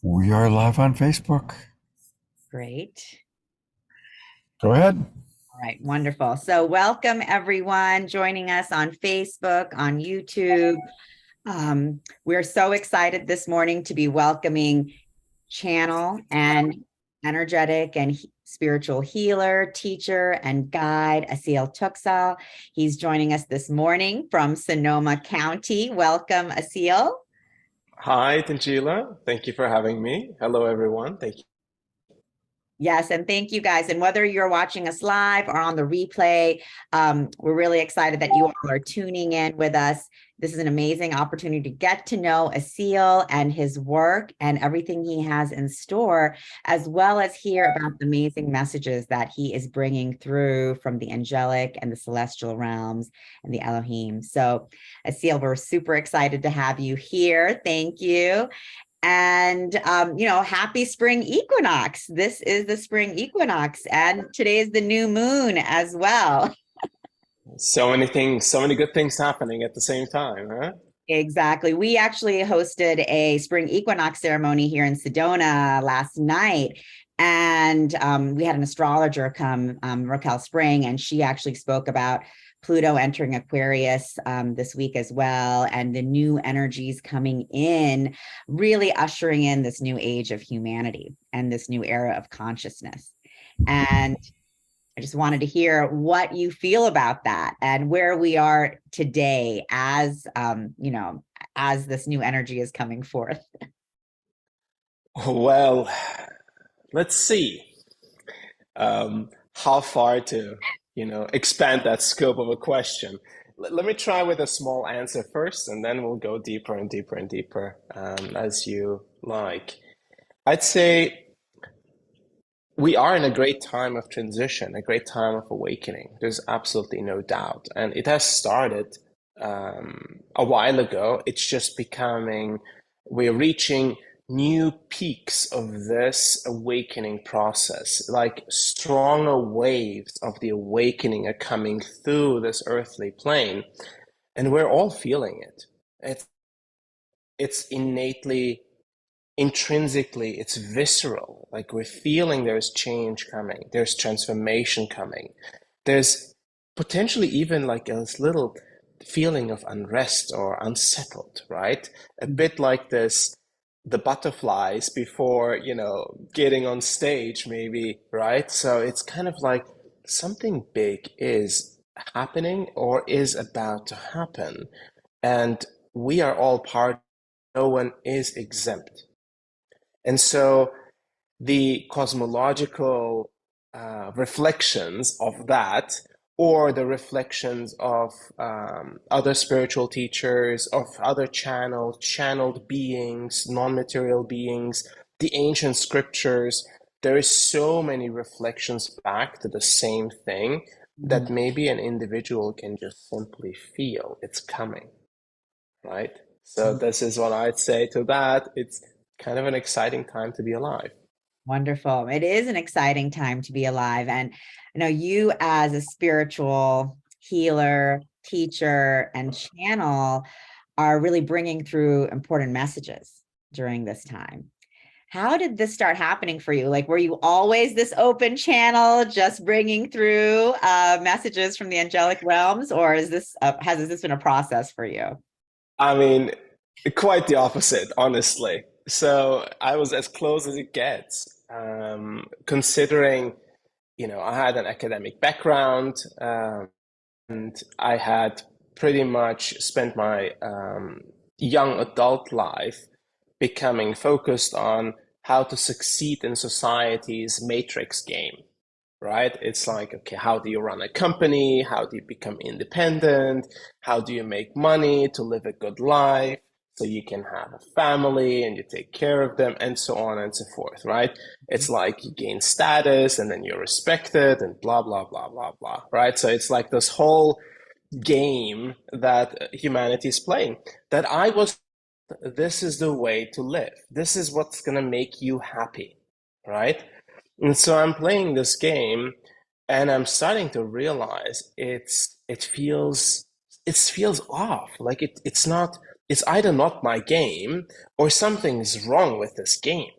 We are live on Facebook. Great. Go ahead. All right, wonderful. So, welcome everyone joining us on Facebook, on YouTube. We're so excited this morning to be welcoming channel and energetic and spiritual healer, teacher, and guide, Asil Toksal. He's joining us this morning from Sonoma County. Welcome, Asil. Hi, Tanjila. Thank you for having me. Hello, everyone. Thank you. Yes, and thank you guys. And whether you're watching us live or on the replay, we're really excited that you all are tuning in with us. This is an amazing opportunity to get to know Asil and his work and everything he has in store, as well as hear about the amazing messages that he is bringing through from the angelic and the celestial realms and the Elohim. So, Asil, we're super excited to have you here. Thank you. And, happy spring equinox. This is the spring equinox, and today is the new moon as well. So many things, so many good things happening at the same time, huh? Exactly. We actually hosted a spring equinox ceremony here in Sedona last night. And we had an astrologer come, Raquel Spring, and she actually spoke about Pluto entering Aquarius this week as well, and the new energies coming in, really ushering in this new age of humanity and this new era of consciousness. And I just wanted to hear what you feel about that and where we are today as this new energy is coming forth. Well, let's see how far to, expand that scope of a question. Let me try with a small answer first, and then we'll go deeper and deeper and deeper as you like. I'd say we are in a great time of transition, a great time of awakening. There's absolutely no doubt. And it has started a while ago. It's just becoming, we're reaching new peaks of this awakening process. Like stronger waves of the awakening are coming through this earthly plane. And we're all feeling it. It's innately, intrinsically, it's visceral. Like we're feeling there's change coming, there's transformation coming, there's potentially even like a little feeling of unrest or unsettled, right? A bit like this, the butterflies before, getting on stage, maybe, right? So it's kind of like something big is happening or is about to happen. And we are all part, no one is exempt. And so the cosmological reflections of that, or the reflections of other spiritual teachers, of other channeled beings, non-material beings, the ancient scriptures, there is so many reflections back to the same thing that maybe an individual can just simply feel it's coming, right? So this is what I'd say to that. It's kind of an exciting time to be alive. Wonderful. It is an exciting time to be alive. And I know you, as a spiritual healer, teacher, and channel, are really bringing through important messages during this time. How did this start happening for you? Like, were you always this open channel, just bringing through messages from the angelic realms, or has this been a process for you? I mean, quite the opposite, honestly. So I was as close as it gets, considering, I had an academic background, and I had pretty much spent my young adult life becoming focused on how to succeed in society's matrix game, right? It's like, okay, how do you run a company? How do you become independent? How do you make money to live a good life so you can have a family and you take care of them, and so on and so forth, right? It's like you gain status and then you're respected and blah, blah, blah, blah, blah, right? So it's like this whole game that humanity is playing that I was, this is the way to live. This is what's going to make you happy, right? And so I'm playing this game and I'm starting to realize it feels off. Like it's not it's either not my game or something's wrong with this game.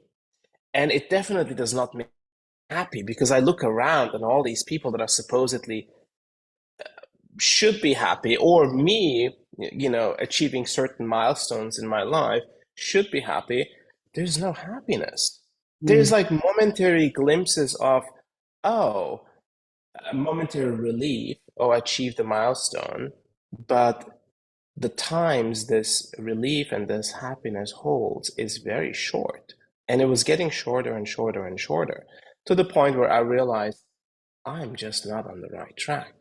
And it definitely does not make me happy, because I look around and all these people that are supposedly should be happy, or me, achieving certain milestones in my life should be happy. There's no happiness. There's like momentary glimpses of, oh, a momentary relief, oh, I achieved a milestone, but the times this relief and this happiness holds is very short. And it was getting shorter and shorter and shorter, to the point where I realized I'm just not on the right track.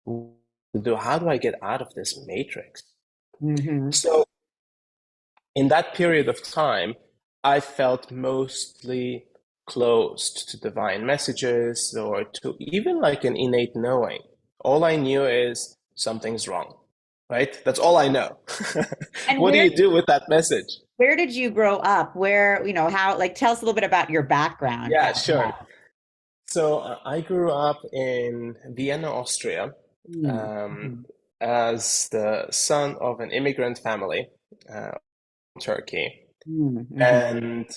How do I get out of this matrix? So in that period of time, I felt mostly closed to divine messages, or to even like an innate knowing. All I knew is something's wrong, right? That's all I know. And What do you do with that message? Where did you grow up? Where, how, like, tell us a little bit about your background. Yeah, sure. So I grew up in Vienna, Austria, as the son of an immigrant family, Turkey. And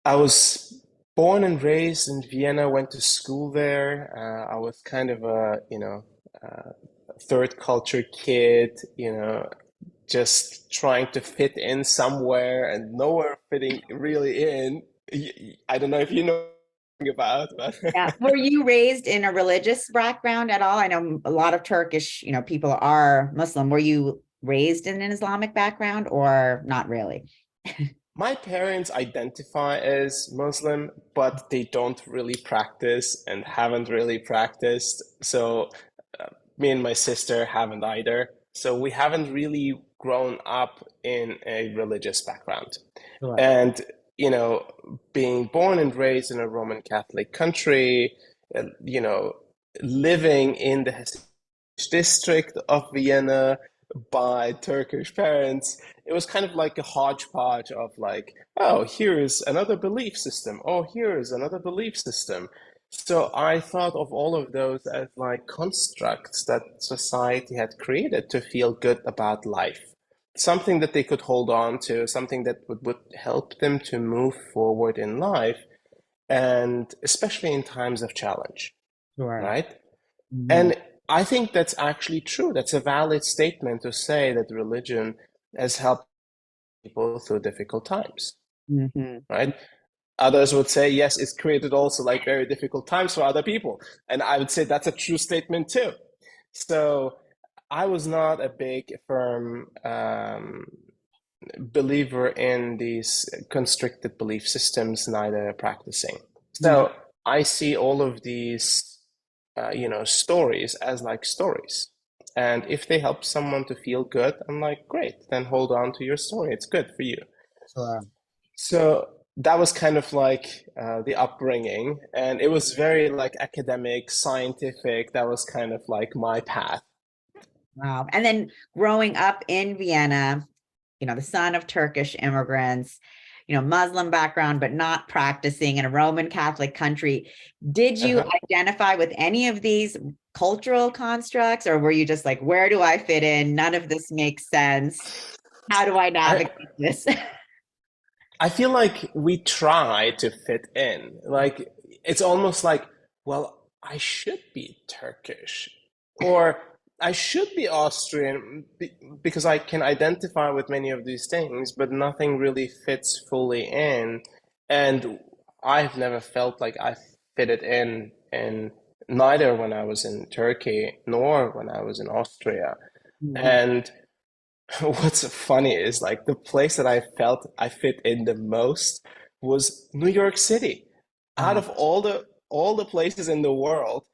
I was born and raised in Vienna, went to school there. I was kind of a, third culture kid, just trying to fit in somewhere and nowhere fitting really in. I don't know if you know about, but Yeah. Were you raised in a religious background at all? I know a lot of Turkish, people are Muslim. Were you raised in an Islamic background or not really? my parents identify as Muslim, but they don't really practice and haven't really practiced. So me and my sister haven't either. So we haven't really grown up in a religious background. Sure. And, being born and raised in a Roman Catholic country, living in the district of Vienna by Turkish parents, it was kind of like a hodgepodge of like, oh, here's another belief system. Oh, here's another belief system. So I thought of all of those as like constructs that society had created to feel good about life. Something that they could hold on to, something that would help them to move forward in life, and especially in times of challenge, Sure. right? And I think that's actually true. That's a valid statement to say that religion has helped people through difficult times, right? Others would say, yes, it's created also like very difficult times for other people. And I would say that's a true statement too. So I was not a big, firm believer in these constricted belief systems, neither practicing. So I see all of these stories as like stories. And if they help someone to feel good, I'm like, great, then hold on to your story. It's good for you. Sure. So that was kind of like the upbringing. And it was very like academic, scientific. That was kind of like my path. Wow. And then growing up in Vienna, the son of Turkish immigrants, Muslim background, but not practicing in a Roman Catholic country. Did you identify with any of these cultural constructs, or were you just like, where do I fit in? None of this makes sense. How do I navigate this? I feel like we try to fit in. Like, it's almost like, well, I should be Turkish, or I should be Austrian because I can identify with many of these things, but nothing really fits fully in. And I've never felt like I fitted in neither when I was in Turkey nor when I was in Austria. And what's funny is like the place that I felt I fit in the most was New York City. Out of all the places in the world,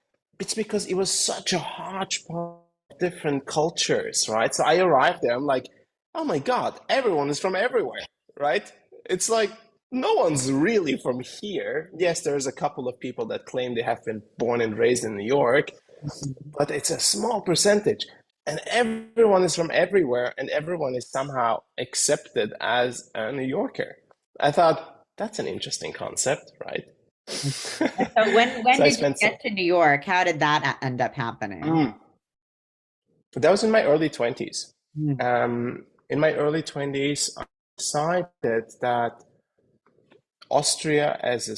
it's because it was such a hodgepodge of different cultures, right? So I arrived there, I'm like, oh my God, everyone is from everywhere, right? It's like no one's really from here. Yes, there's a couple of people that claim they have been born and raised in New York, but it's a small percentage. And everyone is from everywhere, and everyone is somehow accepted as a New Yorker. I thought that's an interesting concept, right? So when So I did you spent get to New York? How did that end up happening? that was in my early 20s. in my early 20s, I decided that Austria as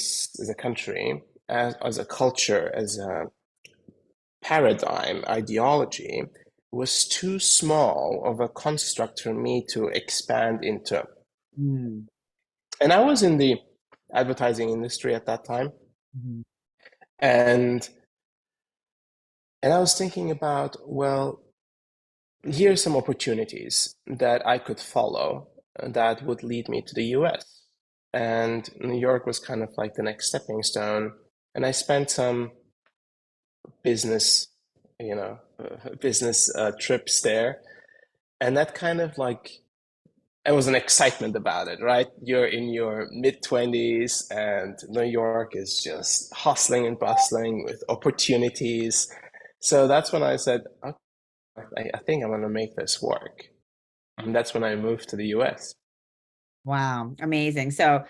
a country, as a culture, as a paradigm, ideology, was too small of a construct for me to expand into. Mm. And I was in the advertising industry at that time, Mhm. and I was thinking about, well, here are some opportunities that I could follow that would lead me to the US. And New York was kind of like the next stepping stone. And I spent some business, business trips there. And that kind of like, there was an excitement about it, right? You're in your mid-20s and New York is just hustling and bustling with opportunities. So that's when I said, okay, I think I'm going to make this work. And that's when I moved to the US. Wow, amazing. So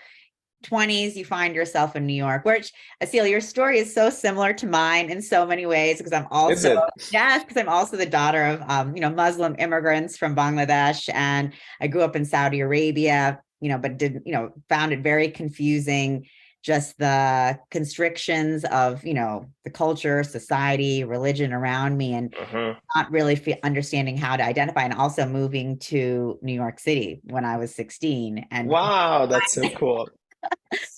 20s, you find yourself in New York, which Asil, your story is so similar to mine in so many ways, because I'm Is also, it? yes, because I'm also the daughter of Muslim immigrants from Bangladesh, and I grew up in Saudi Arabia, but didn't, found it very confusing, just the constrictions of, the culture, society, religion around me, and Uh-huh. not really understanding how to identify, and also moving to New York City when I was 16. And Wow, that's so cool.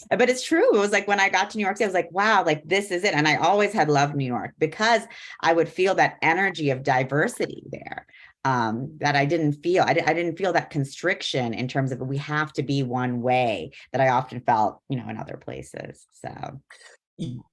but it's true. It was like when I got to New York City, I was like, wow, like this is it. And I always had loved New York because I would feel that energy of diversity there, that I didn't feel. I didn't feel that constriction in terms of we have to be one way that I often felt, in other places. So, You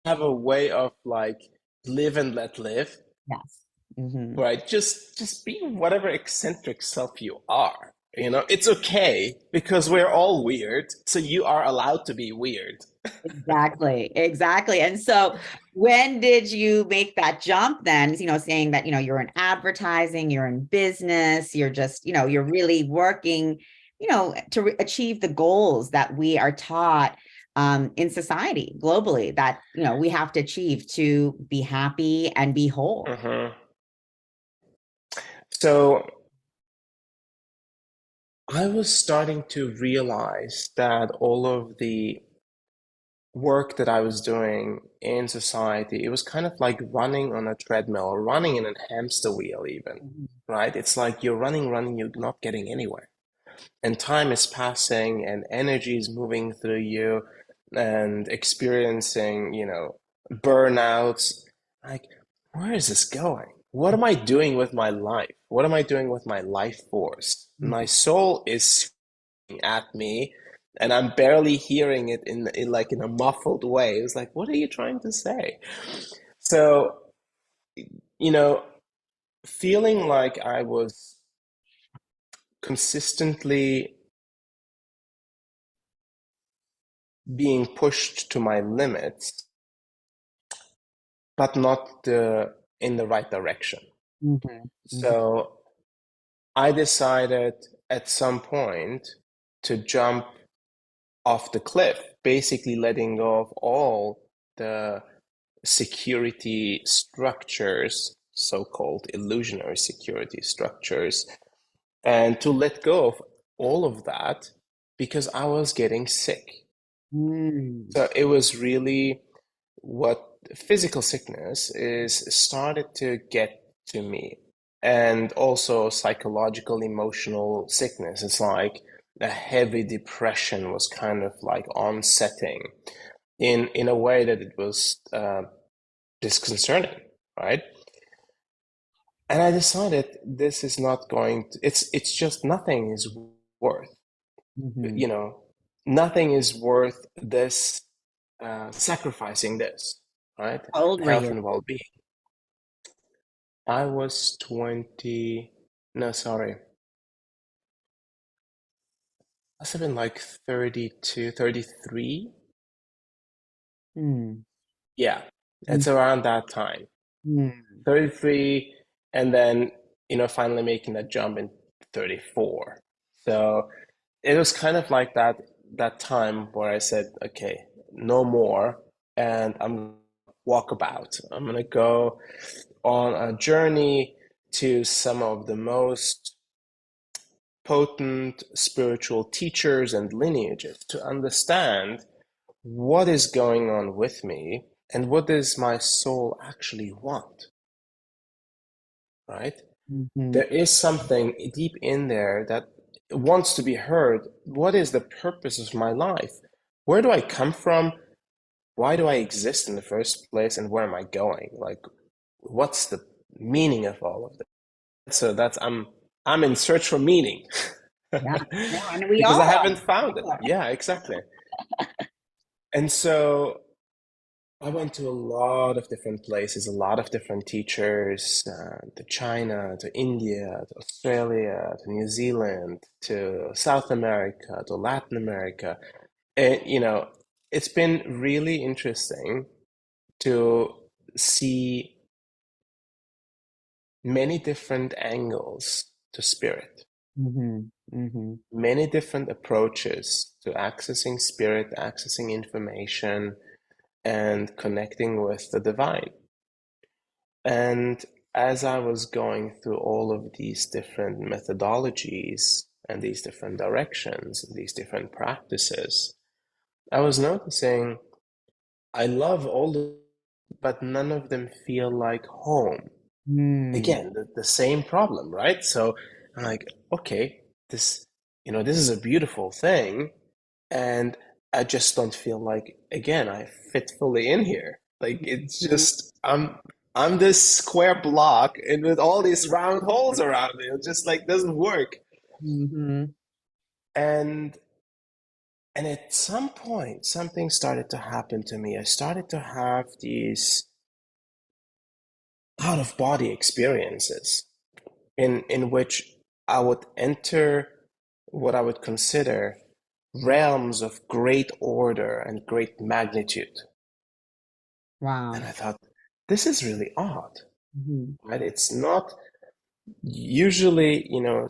have a way of like live and let live, yes. Mm-hmm. right? Just be whatever eccentric self you are. It's okay because we're all weird, so you are allowed to be weird. Exactly, exactly. And so when did you make that jump then, saying that, you're in advertising, you're in business, you're just, you're really working, to achieve the goals that we are taught in society globally that, we have to achieve to be happy and be whole. Uh-huh. So I was starting to realize that all of the work that I was doing in society, it was kind of like running on a treadmill or running in a hamster wheel, even, Mhm. right? It's like you're running, you're not getting anywhere. And time is passing and energy is moving through you and experiencing, burnouts. Like, where is this going? What am I doing with my life? What am I doing with my life force? My soul is at me and I'm barely hearing it in a muffled way. It was like, what are you trying to say? So, you know, feeling like I was consistently being pushed to my limits, but not in the right direction. Mhm. Mhm. So I decided at some point to jump off the cliff, basically letting go of all the security structures, so-called illusionary security structures, and to let go of all of that because I was getting sick. Mm. So it was really what physical sickness is started to get to me, and also psychological, emotional sickness. It's like a heavy depression was kind of like onsetting in a way that it was disconcerting, right? And I decided this is not going to, it's just nothing is worth, Mhm. you know, nothing is worth this, sacrificing this, right? How old were Health you? and well-being. I was 20, no, sorry. I must have been like 32, 33. Mm. Yeah, Mm. it's around that time. Mm. 33, and then, finally making that jump in 34. So it was kind of like that time where I said, okay, no more, and I'm walkabout. I'm gonna go on a journey to some of the most potent spiritual teachers and lineages to understand what is going on with me and what does my soul actually want, right? Mhm. There is something deep in there that wants to be heard. What is the purpose of my life? Where do I come from? Why do I exist in the first place? And where am I going? Like, what's the meaning of all of this? So I'm in search for meaning. Yeah, no, and we Because all I are. haven't found it. Yeah, exactly. And so I went to a lot of different places, a lot of different teachers, to China, to India, to Australia, to New Zealand, to South America, to Latin America. And, it's been really interesting to see many different angles to spirit, Mhm. Mhm. many different approaches to accessing spirit, accessing information, and connecting with the divine. And as I was going through all of these different methodologies and these different directions, these different practices, I was noticing I love all of them, but none of them feel like home. Mm. Again, the same problem, right? So I'm like, okay, this is a beautiful thing, and I just don't feel like, again, I fit fully in here. Like it's just I'm this square block and with all these round holes around me. It just like doesn't work. Mhm. And and at some point, something started to happen to me. I started to have these out of body experiences in which I would enter what I would consider realms of great order and great magnitude. And Wow. I thought, this is really odd, Mhm. right? It's not usually,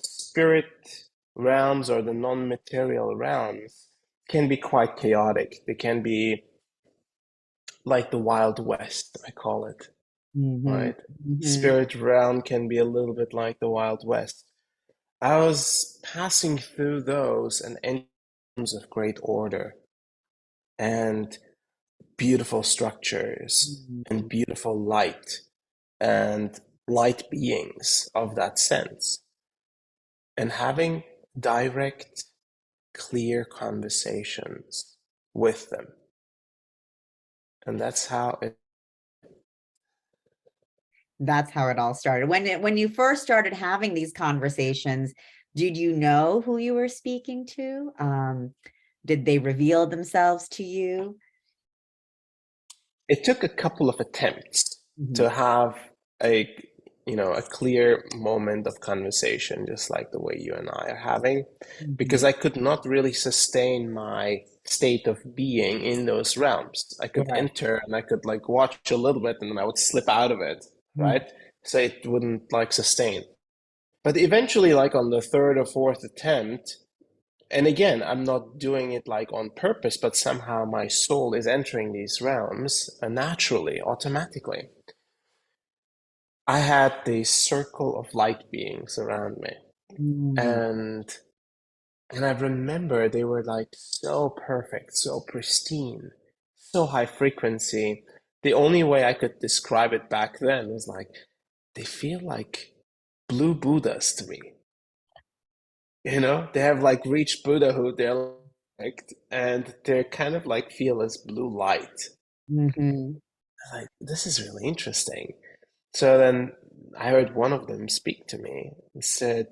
spirit realms or the non-material realms can be quite chaotic. They can be like the Wild West, I call it, Mhm. right? Mhm. Spirit realm can be a little bit like the Wild West. I was passing through those and entering of great order and beautiful structures and Mhm. beautiful light and light beings of that sense, and having direct, clear conversations with them. And that's how it. That's how it all started. When you first started having these conversations, did you know who you were speaking to? Did they reveal themselves to you? It took a couple of attempts Mhm. to have a a clear moment of conversation, just like the way you and I are having, because Mhm. I could not really sustain my state of being in those realms. I could Right. enter and I could like watch a little bit and then I would slip out of it, Mhm. right? So it wouldn't like sustain. But eventually, like on the third or fourth attempt, and again, I'm not doing it like on purpose, but somehow my soul is entering these realms naturally, automatically. I had this circle of light beings around me, Mhm. and I remember they were like so perfect, so pristine, so high frequency. The only way I could describe it back then was like they feel like blue Buddhas to me. They have like reached Buddhahood. They're like, and they're kind of like feel as blue light. Mhm. Like, this is really interesting. So then I heard one of them speak to me and said,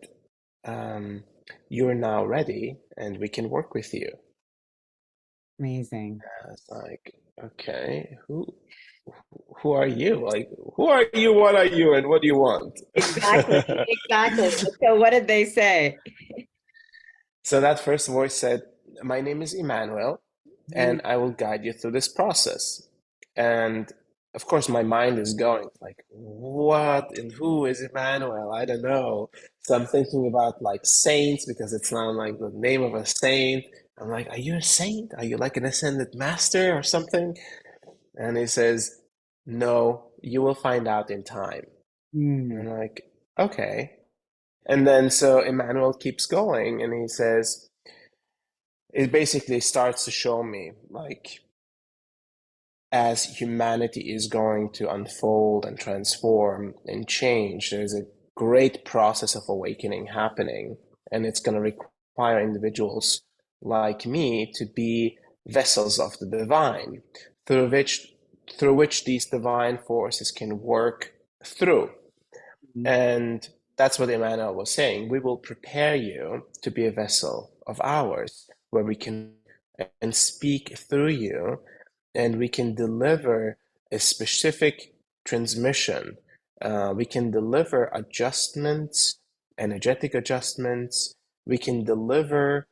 um, "You're now ready, and we can work with you." Amazing. I was like, "Okay, who are you? Like, who are you? What are you? And what do you want?" Exactly. Exactly. So what did they say? So that first voice said, "My name is Emmanuel, Mhm. and I will guide you through this process." And of course, my mind is going like, "What and who is Emmanuel? I don't know." So I'm thinking about like saints because it's not like the name of a saint. I'm like, "Are you a saint? Are you like an ascended master or something?" And he says, "No, you will find out in time." And Mm. I'm like, "Okay." And then so Emmanuel keeps going and he says, it basically starts to show me like as humanity is going to unfold and transform and change, there's a great process of awakening happening. And it's going to require individuals like me to be vessels of the divine through which these divine forces can work through. And that's what Emmanuel was saying. We will prepare you to be a vessel of ours where we can and speak through you, and we can deliver a specific transmission. We can deliver adjustments, energetic adjustments. We can deliver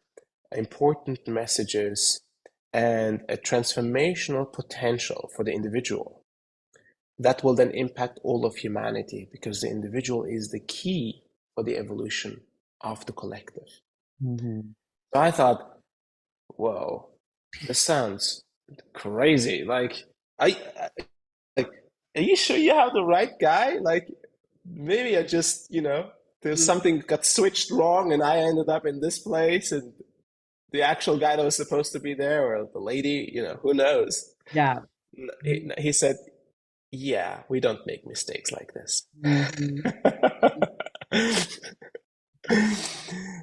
important messages and a transformational potential for the individual that will then impact all of humanity, because the individual is the key for the evolution of the collective. So I thought, whoa, this sounds crazy. Like, like, are you sure you have the right guy? Like, maybe I just, there's something got switched wrong and I ended up in this place, and the actual guy that was supposed to be there, or the lady, who knows? Yeah. He said, yeah, we don't make mistakes like this.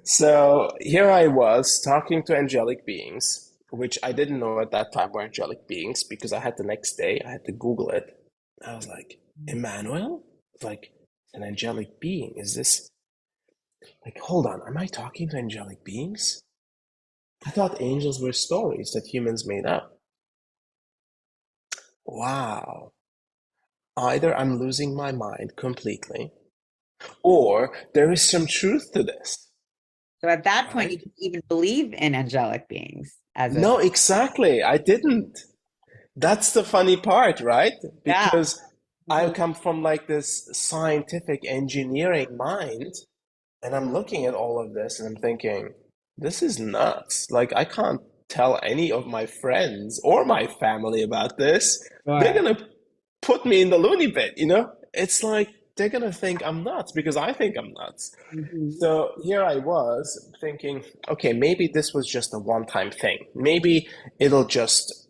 So here I was talking to angelic beings, which I didn't know at that time were angelic beings, because I had the next day, I had to Google it. I was like, Emmanuel? Like, an angelic being? Is this, like, hold on, am I talking to angelic beings? I thought angels were stories that humans made up. Wow. Either I'm losing my mind completely, or there is some truth to this. So at that point, you Right? didn't even believe in angelic beings as a No, exactly. I didn't. That's the funny part, right? yeah. Because I come from like this scientific engineering mind, and I'm looking at all of this and I'm thinking, this is nuts. Like, I can't tell any of my friends or my family about this. They're Sure. gonna put me in the loony bin. It's like they're gonna think I'm nuts because I think I'm nuts. So here I was thinking, okay, maybe this was just a one-time thing. Maybe it'll just,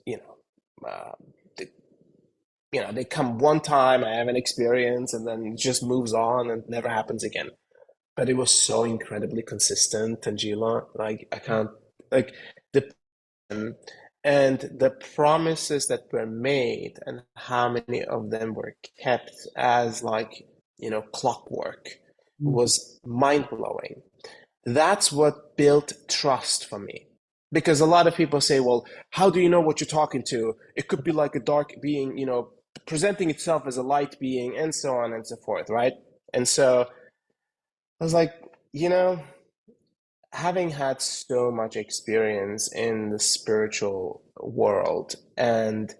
they come one time, I have an experience, and then it just moves on and never happens again. But it was so incredibly consistent, Tanjila. Like, I can't, like, the and the promises that were made and how many of them were kept as, like, clockwork was mind-blowing. That's what built trust for me. Because a lot of people say, well, how do you know what you're talking to? It could be like a dark being, presenting itself as a light being, and so on and so forth, right? And so I was like, having had so much experience in the spiritual world, and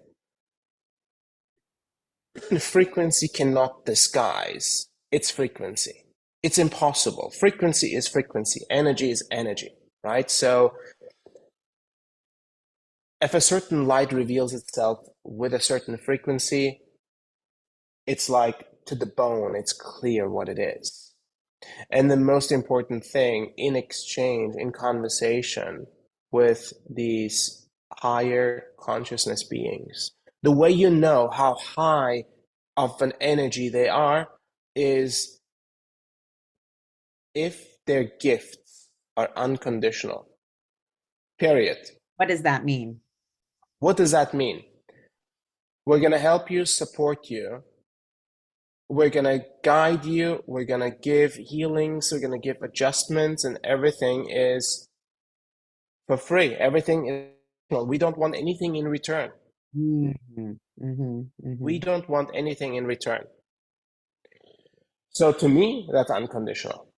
frequency cannot disguise its frequency. It's impossible. Frequency is frequency. Energy is energy, right? So if a certain light reveals itself with a certain frequency, it's like to the bone, it's clear what it is. And the most important thing in exchange, in conversation with these higher consciousness beings, the way you know how high of an energy they are is if their gifts are unconditional. Period. What does that mean? What does that mean? We're going to help you, support you. We're going to guide you. We're going to give healings. We're going to give adjustments, and everything is for free. Everything is, we don't want anything in return. We don't want anything in return. So to me, that's unconditional.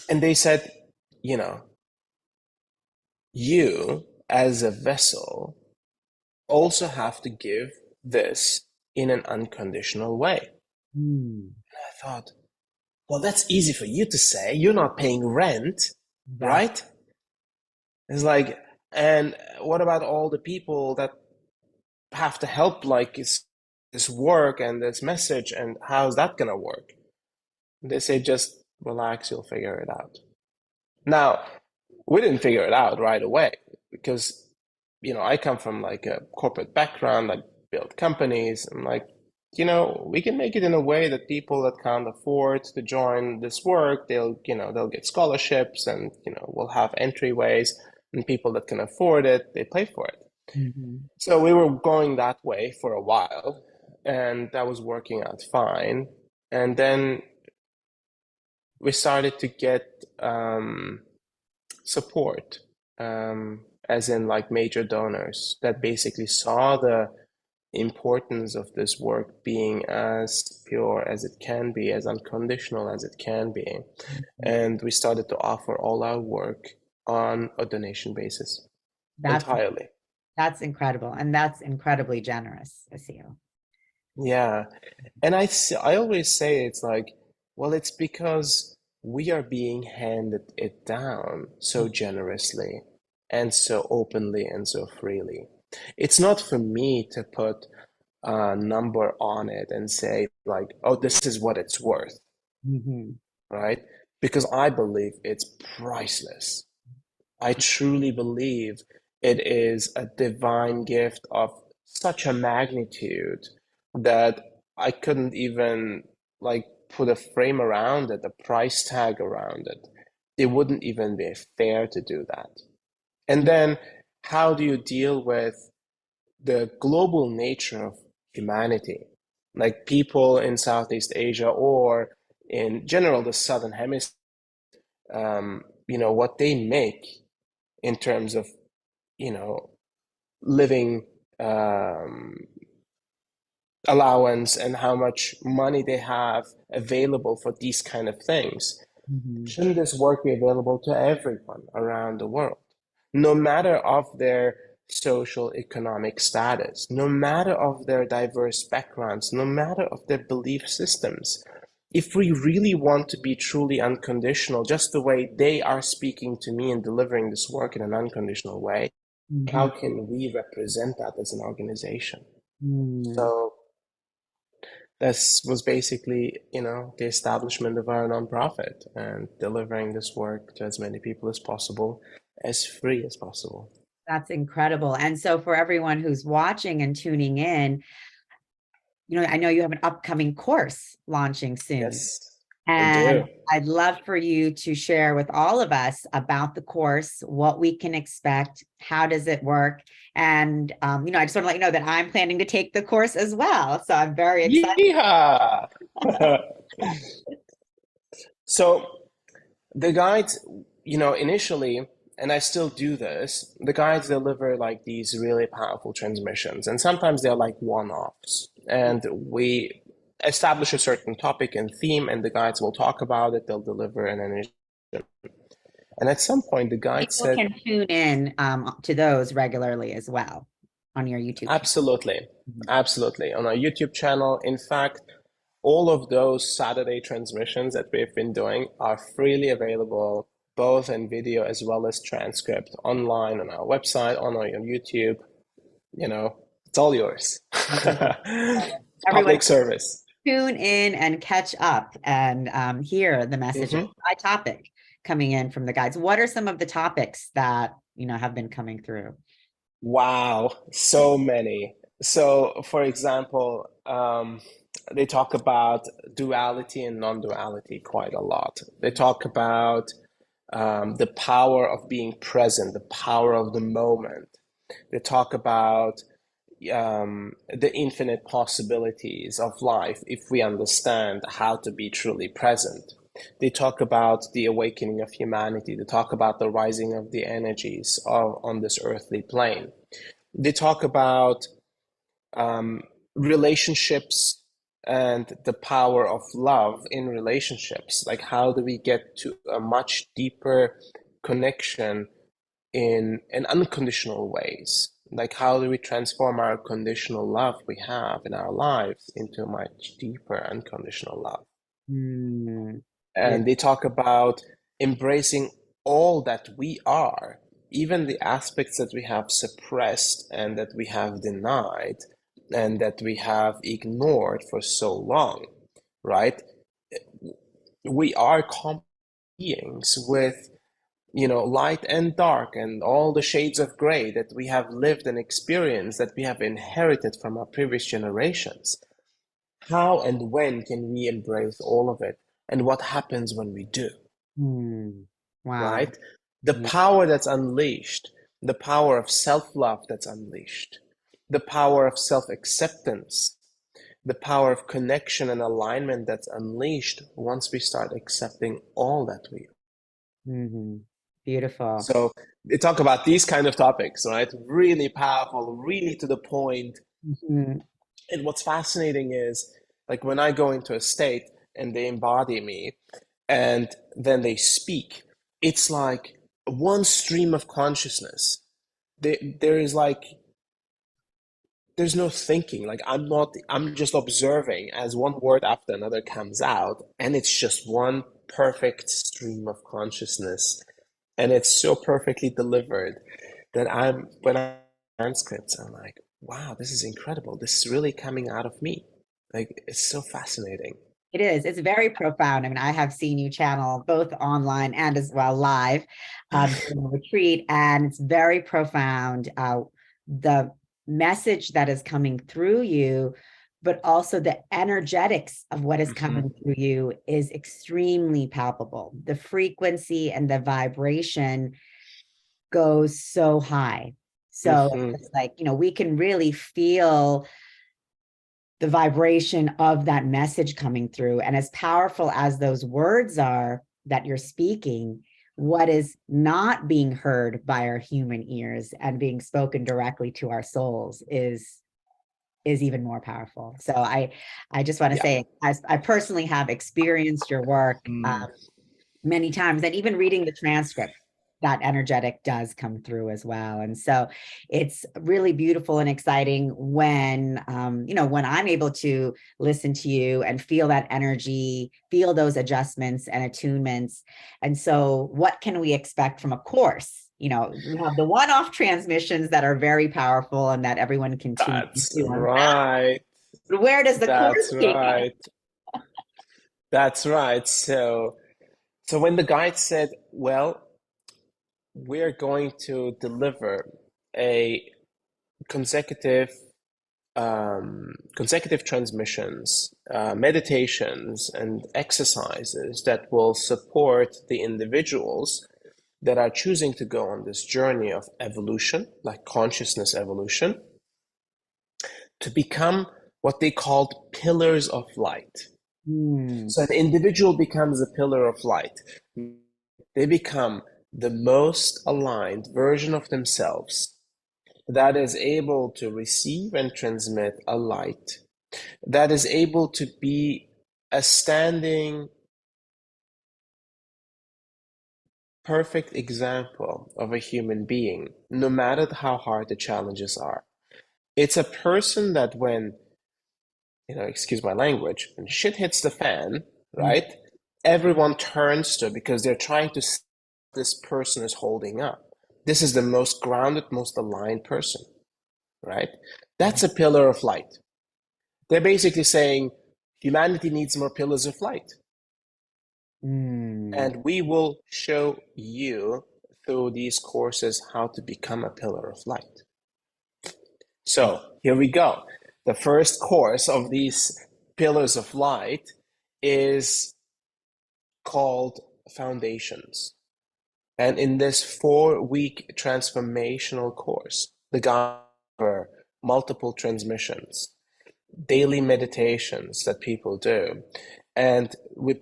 And they said, you as a vessel also have to give this in an unconditional way. And I thought, well, that's easy for you to say. You're not paying rent, right? It's like, and what about all the people that have to help, like, this work and this message, and how's that gonna work? They say, just relax, you'll figure it out. Now, we didn't figure it out right away because, I come from like a corporate background. I built companies. I'm like, we can make it in a way that people that can't afford to join this work, they'll get scholarships and, we'll have entryways, and people that can afford it, they pay for it. Mm-hmm. So we were going that way for a while, and that was working out fine. And then we started to get support, as in like major donors that basically saw the importance of this work being as pure as it can be, as unconditional as it can be. And we started to offer all our work on a donation basis entirely. That's incredible. And that's incredibly generous, Asil. Yeah. And I always say it's like, well, it's because we are being handed it down so generously and so openly and so freely. It's not for me to put a number on it and say like, oh, this is what it's worth, Mm-hmm. right? Because I believe it's priceless. I truly believe it is a divine gift of such a magnitude that I couldn't even like put a frame around it, a price tag around it. It wouldn't even be fair to do that. And then how do you deal with the global nature of humanity? Like people in Southeast Asia or in general the Southern Hemisphere, what they make in terms of, living allowance and how much money they have available for these kind of things. Mm-hmm. Shouldn't this work be available to everyone around the world, no matter of their social economic status, no matter of their diverse backgrounds, no matter of their belief systems? If we really want to be truly unconditional, just the way they are speaking to me and delivering this work in an unconditional way, how can we represent that as an organization? So this was basically, the establishment of our nonprofit and delivering this work to as many people as possible, as free as possible. That's incredible. And so for everyone who's watching and tuning in, I know you have an upcoming course launching soon. Yes, And we do. I'd love for you to share with all of us about the course, what we can expect, how does it work? And, I just want to let you know that I'm planning to take the course as well. So I'm very excited. Yeehaw! So the guides, initially, and I still do this, the guides deliver like these really powerful transmissions, and sometimes they're like one-offs. And we establish a certain topic and theme, and the guides will talk about it, they'll deliver an energy. And at some point, the guide People said, can tune in to those regularly as well on your YouTube channel. absolutely, absolutely. On our YouTube channel, in fact, all of those Saturday transmissions that we've been doing are freely available, both in video as well as transcript, online on our website, on our YouTube. It's all yours. Public service. Tune in and catch up and hear the messages by topic coming in from the guides. What are some of the topics that have been coming through? Wow, so many. So, for example, they talk about duality and non-duality quite a lot. They talk about the power of being present, the power of the moment. They talk about the infinite possibilities of life if we understand how to be truly present. They talk about the awakening of humanity. They talk about the rising of the energies on this earthly plane. They talk about relationships and the power of love in relationships. Like, how do we get to a much deeper connection in unconditional ways? Like, how do we transform our conditional love we have in our lives into a much deeper unconditional love? And they talk about embracing all that we are, even the aspects that we have suppressed and that we have denied and that we have ignored for so long, right? we are complex beings with, light and dark and all the shades of gray that we have lived and experienced, that we have inherited from our previous generations. How and when can we embrace all of it? And what happens when we do, Wow. right? The Yeah. power that's unleashed, the power of self-love that's unleashed, the power of self-acceptance, the power of connection and alignment that's unleashed once we start accepting all that we are. Beautiful. So they talk about these kind of topics, right? Really powerful, really to the point. And what's fascinating is, like, when I go into a state and they embody me and then they speak, it's like one stream of consciousness. There is like, there's no thinking. Like, I'm just observing as one word after another comes out, and it's just one perfect stream of consciousness. And it's so perfectly delivered that when I transcripts, I'm like, wow, this is incredible. This is really coming out of me. Like, it's so fascinating. It is. It's very profound. I mean, I have seen you channel both online and as well live during a retreat, and it's very profound. The message that is coming through you, but also the energetics of what is coming through you is extremely palpable. The frequency and the vibration goes so high. So it's like, we can really feel the vibration of that message coming through. And as powerful as those words are that you're speaking, what is not being heard by our human ears and being spoken directly to our souls is even more powerful. So I just want to say, as I personally have experienced your work many times, and even reading the transcript, that energetic does come through as well. And so it's really beautiful and exciting when, when I'm able to listen to you and feel that energy, feel those adjustments and attunements. And so what can we expect from a course? We have the one-off transmissions that are very powerful and that everyone can tune into. Right. Where does the course take us? That's right. So when the guide said, well, we're going to deliver a consecutive transmissions, meditations, and exercises that will support the individuals that are choosing to go on this journey of evolution, like consciousness evolution, to become what they called pillars of light. So an individual becomes a pillar of light. They become the most aligned version of themselves that is able to receive and transmit a light, that is able to be a standing, perfect example of a human being, no matter how hard the challenges are. It's a person that when, excuse my language, when shit hits the fan, right, everyone turns to because they're trying to see what this person is holding up. This is the most grounded, most aligned person, right? That's a pillar of light. They're basically saying humanity needs more pillars of light. And we will show you through these courses how to become a pillar of light. So here we go. The first course of these pillars of light is called Foundations. And in this 4-week transformational course, the guide for multiple transmissions, daily meditations that people do. And we're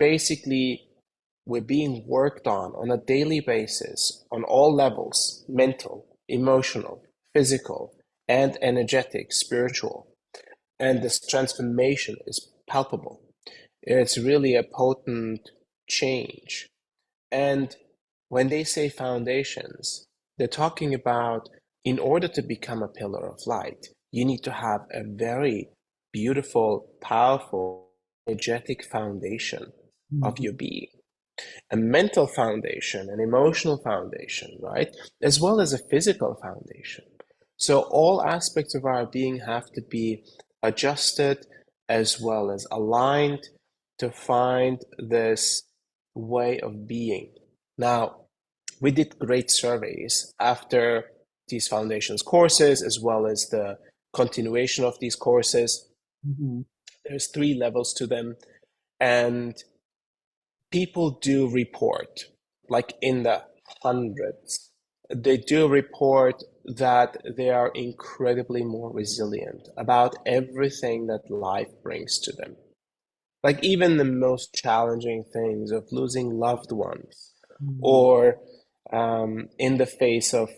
being worked on a daily basis on all levels: mental, emotional, physical, and energetic, spiritual. And this transformation is palpable. It's really a potent change. And when they say foundations, they're talking about, in order to become a pillar of light, you need to have a very beautiful, powerful, energetic foundation of your being. A mental foundation, an emotional foundation, right? As well as a physical foundation. So all aspects of our being have to be adjusted as well as aligned to find this way of being. Now, we did great surveys after these foundations courses, as well as the continuation of these courses. There's 3 levels to them, and people do report, like in the hundreds, they do report that they are incredibly more resilient about everything that life brings to them. Like even the most challenging things of losing loved ones, or in the face of,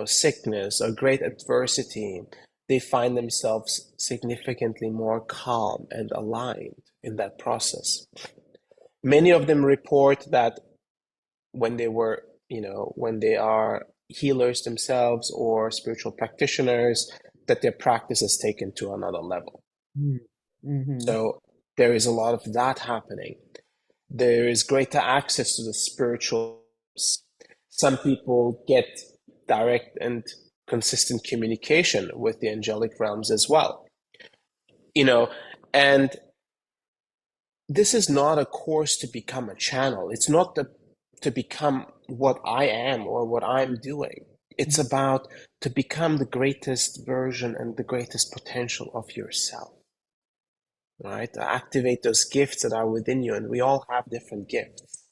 sickness or great adversity, they find themselves significantly more calm and aligned in that process. Many of them report that when they were, when they are healers themselves or spiritual practitioners, that their practice is taken to another level. So there is a lot of that happening. There is greater access to the spiritual. Some people get direct and consistent communication with the angelic realms as well. And this is not a course to become a channel. It's not to become what I am or what I'm doing. It's about to become the greatest version and the greatest potential of yourself, right? To activate those gifts that are within you, and we all have different gifts.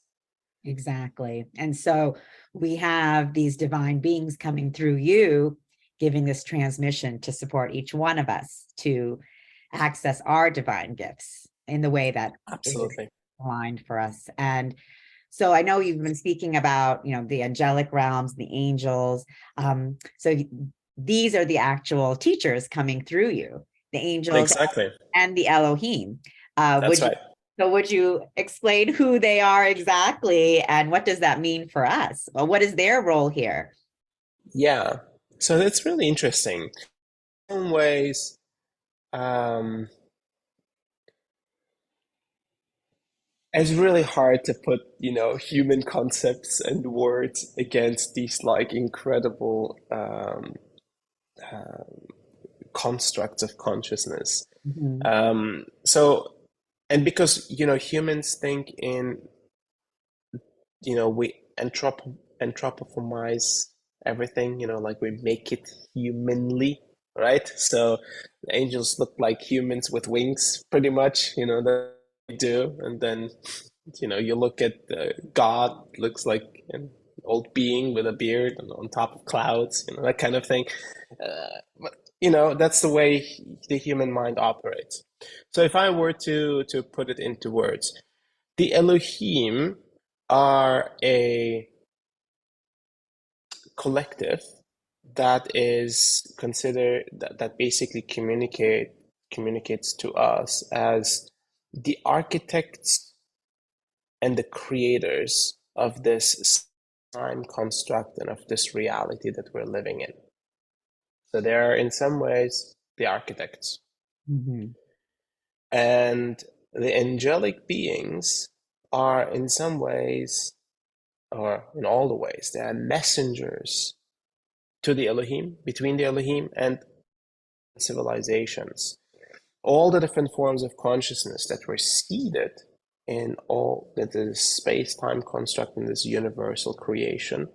Exactly. And so we have these divine beings coming through you, giving this transmission to support each one of us to access our divine gifts in the way that Absolutely is aligned for us. And so I know you've been speaking about, the angelic realms, the angels. So these are the actual teachers coming through you, the angels exactly and the Elohim. That's right. So would you explain who they are exactly and what does that mean for us? Well, what is their role here? Yeah, so that's really interesting. In some ways, it's really hard to put, human concepts and words against these like incredible constructs of consciousness. So, and because, humans think in, we anthropomorphize everything, like we make it humanly, right? So the angels look like humans with wings, pretty much, that they do. And then, you look at God, looks like an old being with a beard and on top of clouds, that kind of thing. But, that's the way the human mind operates. So if I were to put it into words, the Elohim are a collective that is considered that basically communicates to us as the architects and the creators of this time construct and of this reality that we're living in. So they are in some ways the architects. And the angelic beings are in some ways, or in all the ways, they are messengers to the Elohim, between the Elohim and civilizations. All the different forms of consciousness that were seeded in all that is space-time construct in this universal creation.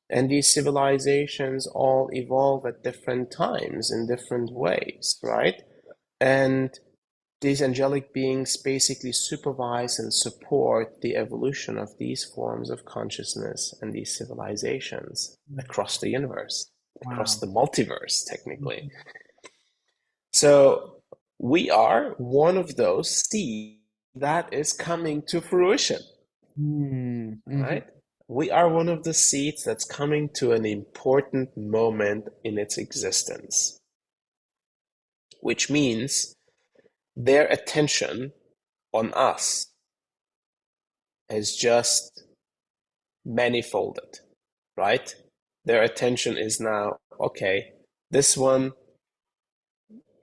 And these civilizations all evolve at different times in different ways, right? And these angelic beings basically supervise and support the evolution of these forms of consciousness and these civilizations across the universe, across the multiverse, technically. So we are one of those seeds that is coming to fruition, right? We are one of the seeds that's coming to an important moment in its existence, which means their attention on us is just manifolded, right? Their attention is now, okay, this one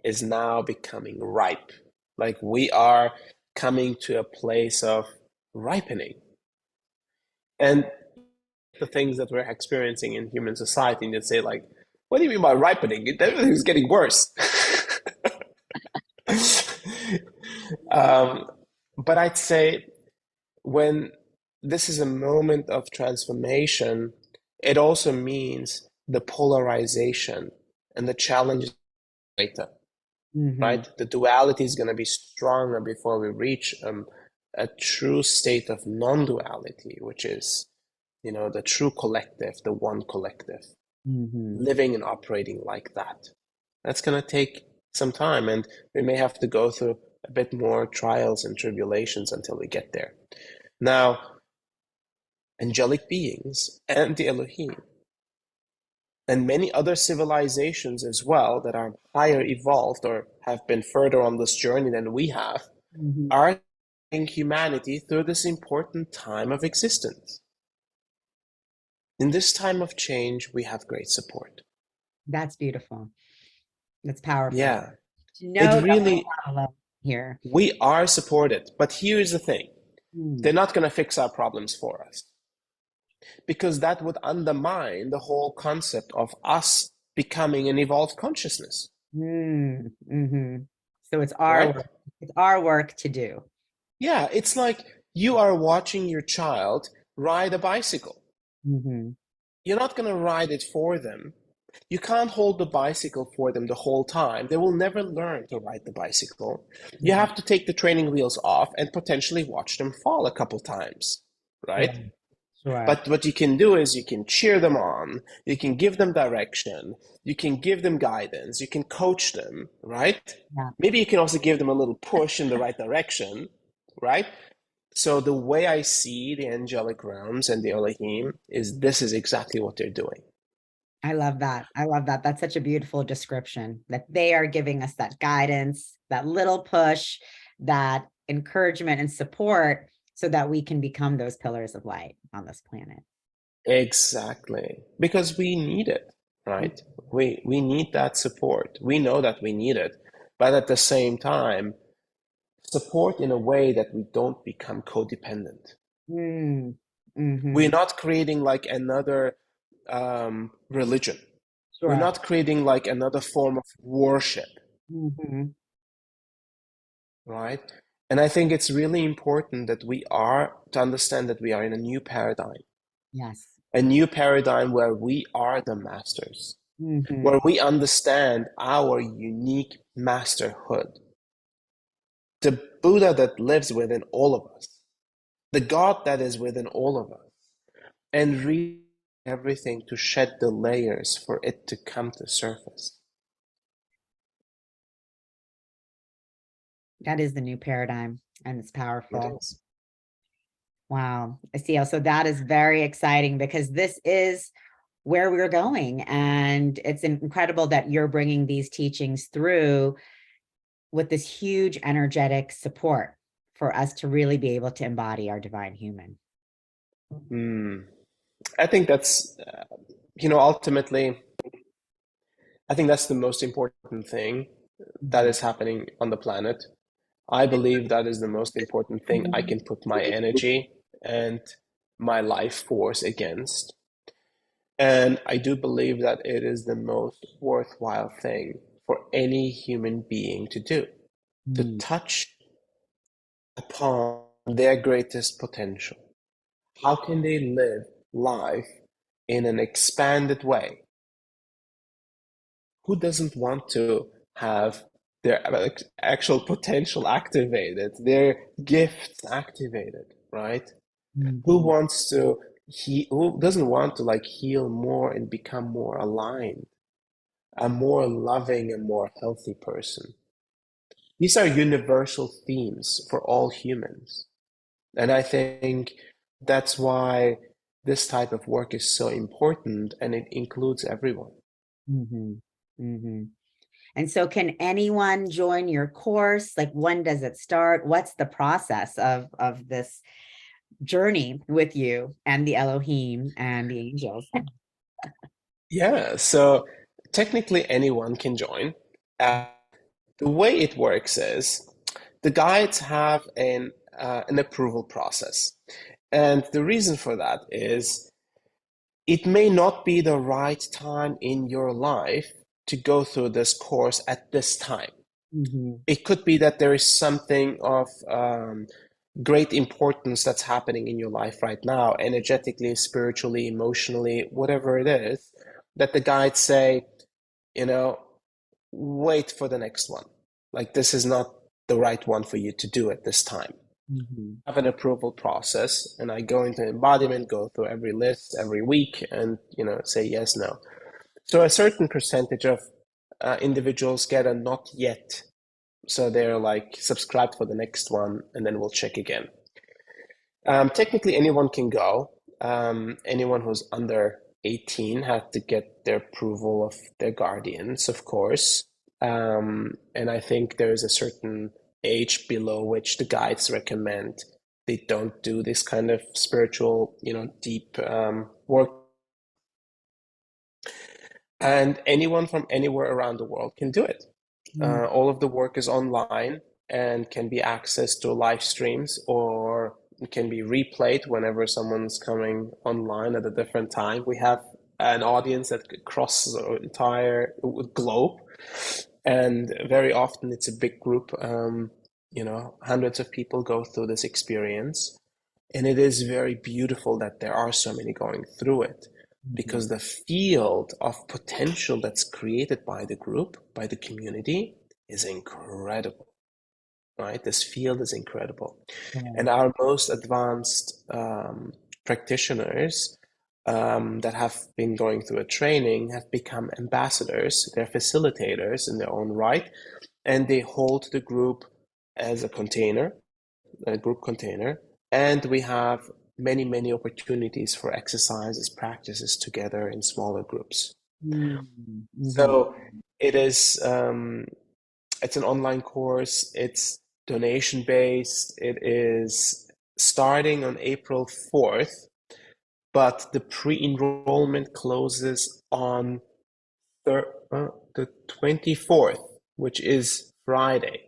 is now becoming ripe. Like we are coming to a place of ripening. And the things that we're experiencing in human society, and they'd say like, what do you mean by ripening? Everything's getting worse. But I'd say when this is a moment of transformation, it also means the polarization and the challenges later, right? The duality is going to be stronger before we reach a true state of non-duality, which is, the true collective, the one collective, living and operating like that. That's going to take some time, and we may have to go through a bit more trials and tribulations until we get there. Now, angelic beings and the Elohim and many other civilizations as well that are higher evolved or have been further on this journey than we have are taking humanity through this important time of existence. In this time of change, we have great support. That's beautiful. That's powerful. Yeah. To know that really, we're not alone here. we are supported, but here's the thing. They're not going to fix our problems for us, because that would undermine the whole concept of us becoming an evolved consciousness. So it's our work. It's our work to do. Yeah, it's like you are watching your child ride a bicycle. You're not going to ride it for them. You can't hold the bicycle for them the whole time. They will never learn to ride the bicycle. You have to take the training wheels off and potentially watch them fall a couple times, right? Sure. But what you can do is you can cheer them on, you can give them direction, you can give them guidance, you can coach them, right? Yeah. Maybe you can also give them a little push in the right direction, right? So the way I see the angelic realms and the Elohim is this is exactly what they're doing. I love that. I love that. That's such a beautiful description, that they are giving us that guidance, that little push, that encouragement and support so that we can become those pillars of light on this planet. Exactly. Because we need it, right? We need that support. We know that we need it. But at the same time, support in a way that we don't become codependent. We're not creating like another religion. Sure. We're not creating like another form of worship, right? And I think it's really important that to understand that we are in a new paradigm. Yes. A new paradigm where we are the masters, where we understand our unique masterhood. The Buddha that lives within all of us, the God that is within all of us, and really everything to shed the layers for it to come to surface. That is the new paradigm, and it's powerful. It is. Wow. Asil, so that is very exciting, because this is where we're going. And it's incredible that you're bringing these teachings through with this huge energetic support for us to really be able to embody our divine human. I think that's, ultimately, I think that's the most important thing that is happening on the planet. I believe that is the most important thing I can put my energy and my life force against. And I do believe that it is the most worthwhile thing for any human being to do, to touch upon their greatest potential. How can they live life in an expanded way? Who doesn't want to have their actual potential activated, their gifts activated, right? Who wants to who doesn't want to like heal more and become more aligned, a more loving and more healthy person? These are universal themes for all humans. And I think that's why this type of work is so important, and it includes everyone. And so can anyone join your course? Like, when does it start? What's the process of this journey with you and the Elohim and the angels? Yeah, so technically anyone can join. The way it works is the guides have an approval process. And the reason for that is it may not be the right time in your life to go through this course at this time. It could be that there is something of great importance that's happening in your life right now, energetically, spiritually, emotionally, whatever it is, that the guides say, you know, wait for the next one. Like, this is not the right one for you to do at this time. Have an approval process, and I go into embodiment, go through every list every week, and say yes, no. So a certain percentage of individuals get a not yet, so they're like subscribed for the next one, and then we'll check again. Technically, anyone can go. Anyone who's under 18 had to get their approval of their guardians, of course. And I think there is a certain age below which the guides recommend they don't do this kind of spiritual, deep work. And anyone from anywhere around the world can do it. All of the work is online and can be accessed to live streams, or it can be replayed whenever someone's coming online at a different time. We have an audience that crosses the entire globe, and very often it's a big group. Hundreds of people go through this experience, and it is very beautiful that there are so many going through it, because the field of potential that's created by the group, by the community, is incredible, right? This field is incredible. And our most advanced practitioners that have been going through a training have become ambassadors. They're facilitators in their own right, and they hold the group as a container, a group container, and we have many, many opportunities for exercises, practices together in smaller groups. So it is, it's an online course. It's donation based. It is starting on April 4th, but the pre-enrollment closes on the 24th, which is Friday.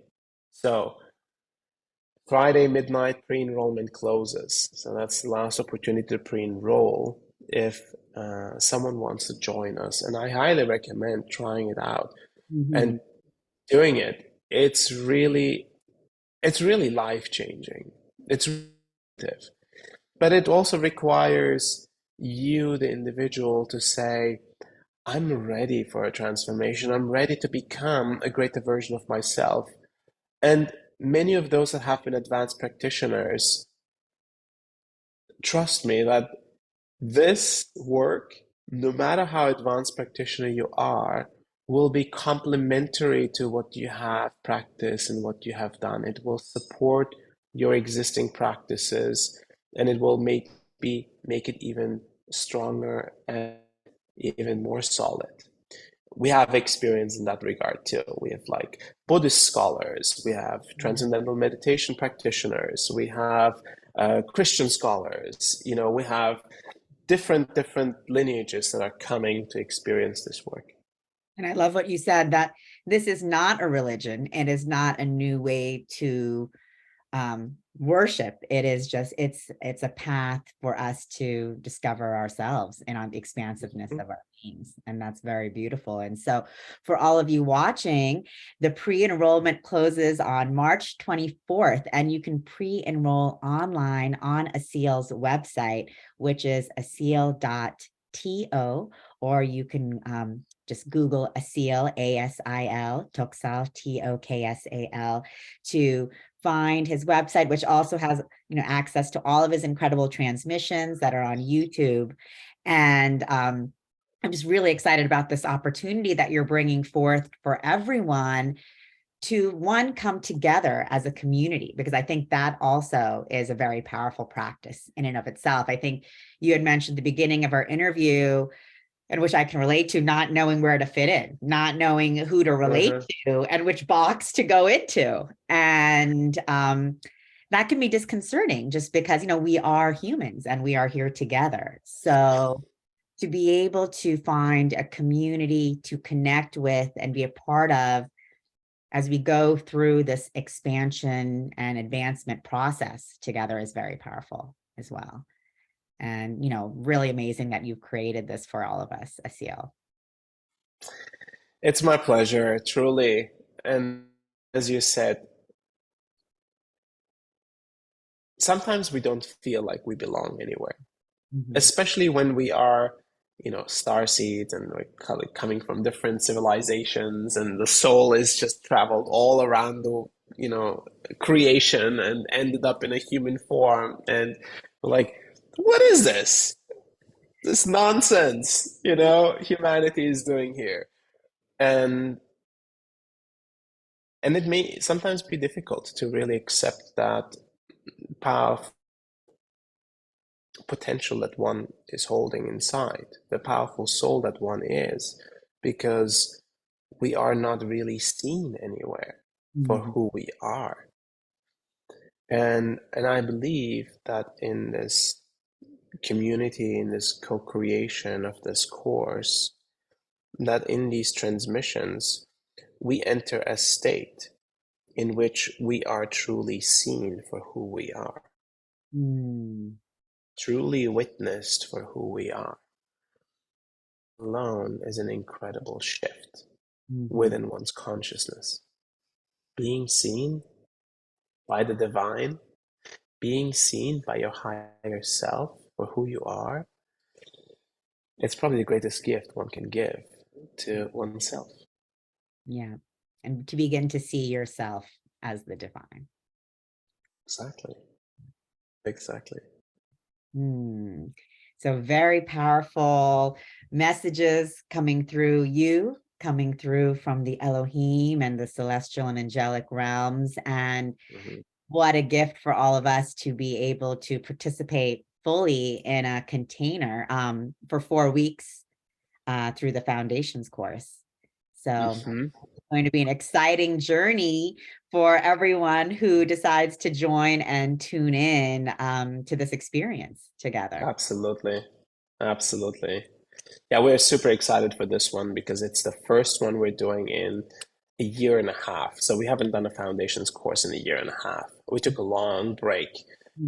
So Friday midnight pre-enrollment closes. So that's the last opportunity to pre-enroll if someone wants to join us. And I highly recommend trying it out and doing it. It's really life-changing. It's relative. But it also requires you, the individual, to say, I'm ready for a transformation. I'm ready to become a greater version of myself. And many of those that have been advanced practitioners trust me that this work, no matter how advanced practitioner you are, will be complementary to what you have practiced and what you have done. It will support your existing practices, and it will make it even stronger and even more solid. We have experience in that regard too. We have like Buddhist scholars, we have transcendental meditation practitioners, we have Christian scholars. We have different lineages that are coming to experience this work. And I love what you said, that this is not a religion. It is not a new way to worship. It is just, it's a path for us to discover ourselves and on the expansiveness of our beings. And that's very beautiful. And so for all of you watching, the pre-enrollment closes on March 24th, and you can pre-enroll online on Asil's website, which is asil.to, or you can just Google Asil, A-S-I-L, Toksal, T-O-K-S-A-L, to find his website, which also has access to all of his incredible transmissions that are on YouTube. And I'm just really excited about this opportunity that you're bringing forth for everyone to, one, come together as a community, because I think that also is a very powerful practice in and of itself. I think you had mentioned at the beginning of our interview, and which I can relate to, not knowing where to fit in, not knowing who to relate to and which box to go into. And that can be disconcerting, just because, we are humans and we are here together. So to be able to find a community to connect with and be a part of as we go through this expansion and advancement process together is very powerful as well. And, really amazing that you've created this for all of us, Asil. It's my pleasure, truly. And as you said, sometimes we don't feel like we belong anywhere, Mhm. especially when we are, star seeds and we're coming from different civilizations, and the soul is just traveled all around the, creation and ended up in a human form. And we're like, what is this? This nonsense, humanity is doing here. And it may sometimes be difficult to really accept that powerful potential that one is holding inside, the powerful soul that one is, because we are not really seen anywhere for Mhm. who we are. And I believe that in this community, in this co-creation of this course, that in these transmissions, we enter a state in which we are truly seen for who we are, Mm. truly witnessed for who we are. Alone is an incredible shift Mhm. within one's consciousness. Being seen by the divine, being seen by your higher self for who you are, it's probably the greatest gift one can give to oneself. Yeah. And to begin to see yourself as the divine. Exactly. Exactly. Hmm. So very powerful messages coming through you, coming through from the Elohim and the celestial and angelic realms. And Mhm. what a gift for all of us to be able to participate fully in a container for 4 weeks through the foundations course. So Mhm. it's going to be an exciting journey for everyone who decides to join and tune in to this experience together. Absolutely. Absolutely. Yeah, we're super excited for this one because it's the first one we're doing in a year and a half. So we haven't done a foundations course in a year and a half. We took a long break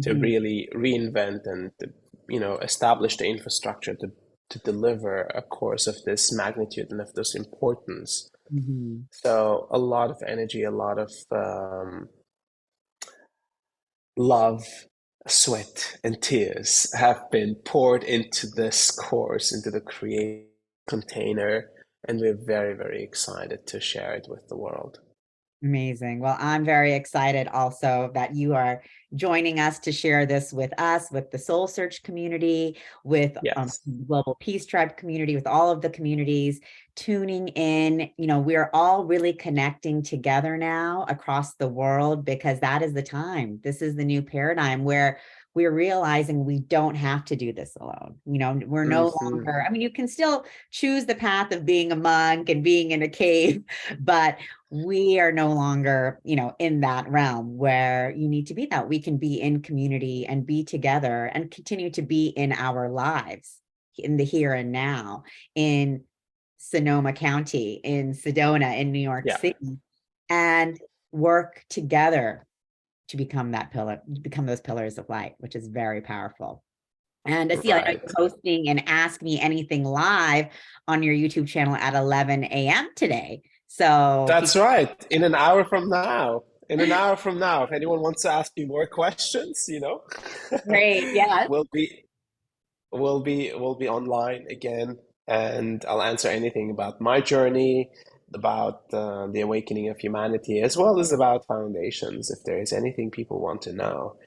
to Mhm. really reinvent and establish the infrastructure to deliver a course of this magnitude and of this importance. Mhm. So a lot of energy, a lot of love, sweat, and tears have been poured into this course, into the create container, and we're very, very excited to share it with the world. Amazing. Well, I'm very excited also that you are joining us to share this with us, with the Soul Search community, with Yes. Global Peace Tribe community, with all of the communities tuning in. We're all really connecting together now across the world because that is the time. This is the new paradigm where we're realizing we don't have to do this alone. We're no Hmm. longer, I mean, you can still choose the path of being a monk and being in a cave, but we are no longer, in that realm where you need to be that. We can be in community and be together and continue to be in our lives in the here and now, in Sonoma County, in Sedona, in New York Yeah. City, and work together to become that pillar, become those pillars of light, which is very powerful. And Asil, I know Right. you're hosting an Ask Me Anything live on your YouTube channel at 11 a.m. today. So That's right. In an hour from now. In an hour from now, if anyone wants to ask me more questions, great. Yeah. we'll be we'll be online again, and I'll answer anything about my journey, about the awakening of humanity, as well as about foundations, if there is anything people want to know,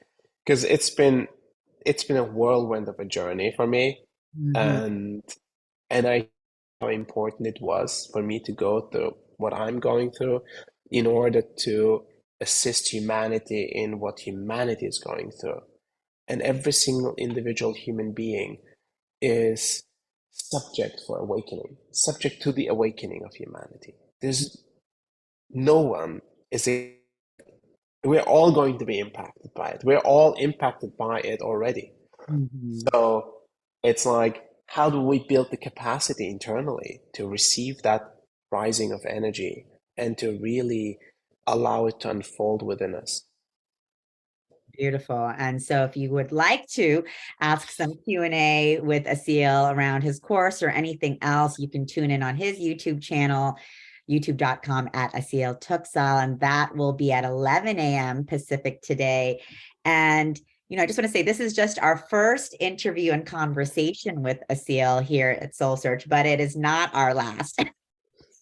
because it's been a whirlwind of a journey for me, Mhm. and I how important it was for me to go through what I'm going through in order to assist humanity in what humanity is going through. And every single individual human being is subject for awakening, subject to the awakening of humanity. There's no one is a, we're all going to be impacted by it. We're all impacted by it already. Mhm. So it's like, how do we build the capacity internally to receive that rising of energy and to really allow it to unfold within us? Beautiful. And so if you would like to ask some Q&A with Asil around his course or anything else, you can tune in on his YouTube channel, youtube.com at Asil Toksal, and that will be at 11 a.m. Pacific today. And I just want to say this is just our first interview and conversation with Asil here at SoulSearch, but it is not our last.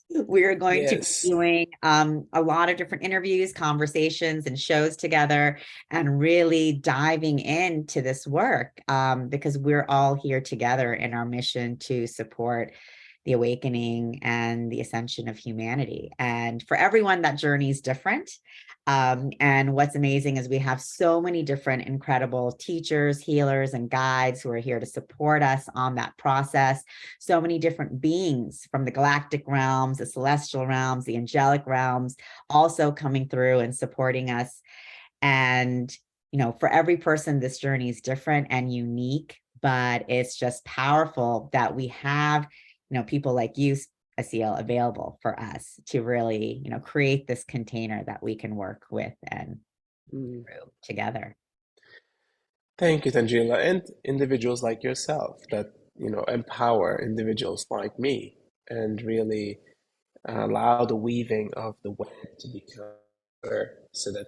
We're going to be Yes. doing a lot of different interviews, conversations, and shows together, and really diving into this work because we're all here together in our mission to support the awakening and the ascension of humanity. And for everyone, that journey is different. And what's amazing is we have so many different incredible teachers, healers, and guides who are here to support us on that process. So many different beings from the galactic realms, the celestial realms, the angelic realms, also coming through and supporting us. And, for every person, this journey is different and unique, but it's just powerful that we have, people like you, Asil, available for us to really, create this container that we can work with and through together. Thank you, Tanjila, and individuals like yourself that, empower individuals like me and really allow the weaving of the web to become better, so that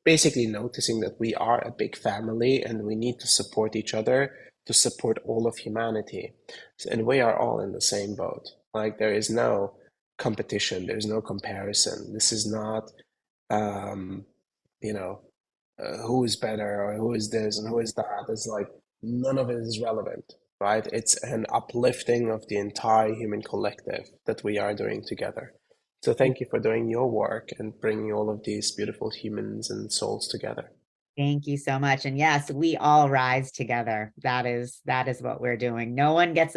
basically noticing that we are a big family and we need to support each other to support all of humanity. And we are all in the same boat. Like, there is no competition, there's no comparison. This is not, you know, who is better or who is this and who is that. It's like none of it is relevant, right? It's an uplifting of the entire human collective that we are doing together. So thank you for doing your work and bringing all of these beautiful humans and souls together. Thank you so much. And yes, we all rise together. That is what we're doing. No one gets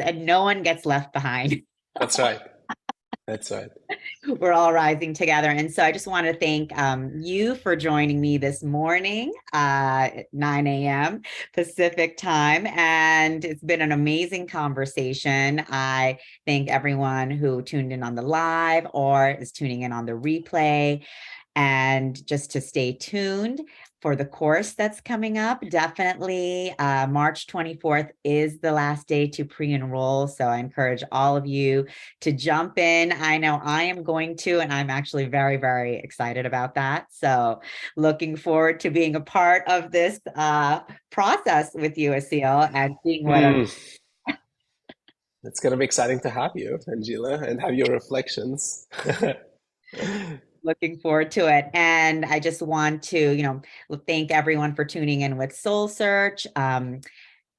left behind. That's right. That's right. We're all rising together. And so I just want to thank you for joining me this morning at 9 a.m. Pacific time. And it's been an amazing conversation. I thank everyone who tuned in on the live or is tuning in on the replay. And just to stay tuned for the course that's coming up, definitely March 24th is the last day to pre-enroll. So I encourage all of you to jump in. I know I am going to, and I'm actually very, very excited about that. So looking forward to being a part of this process with you, Asil, and seeing what It's going to be exciting to have you, Tanjila, and have your reflections. Looking forward to it. And I just want to, thank everyone for tuning in with SoulSearch.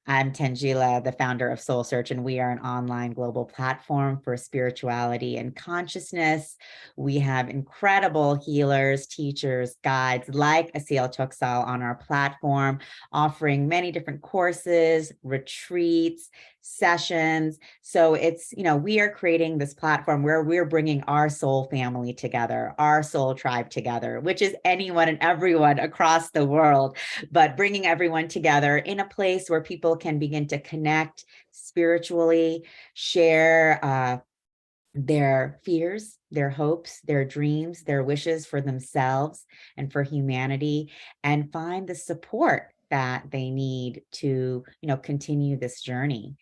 I'm Tanjila, the founder of SoulSearch, and we are an online global platform for spirituality and consciousness. We have incredible healers, teachers, guides like Asil Toksal on our platform, offering many different courses, retreats, sessions. So it's, we are creating this platform where we're bringing our soul family together, our soul tribe together, which is anyone and everyone across the world, but bringing everyone together in a place where people can begin to connect spiritually, share their fears, their hopes, their dreams, their wishes for themselves and for humanity, and find the support that they need to, continue this journey,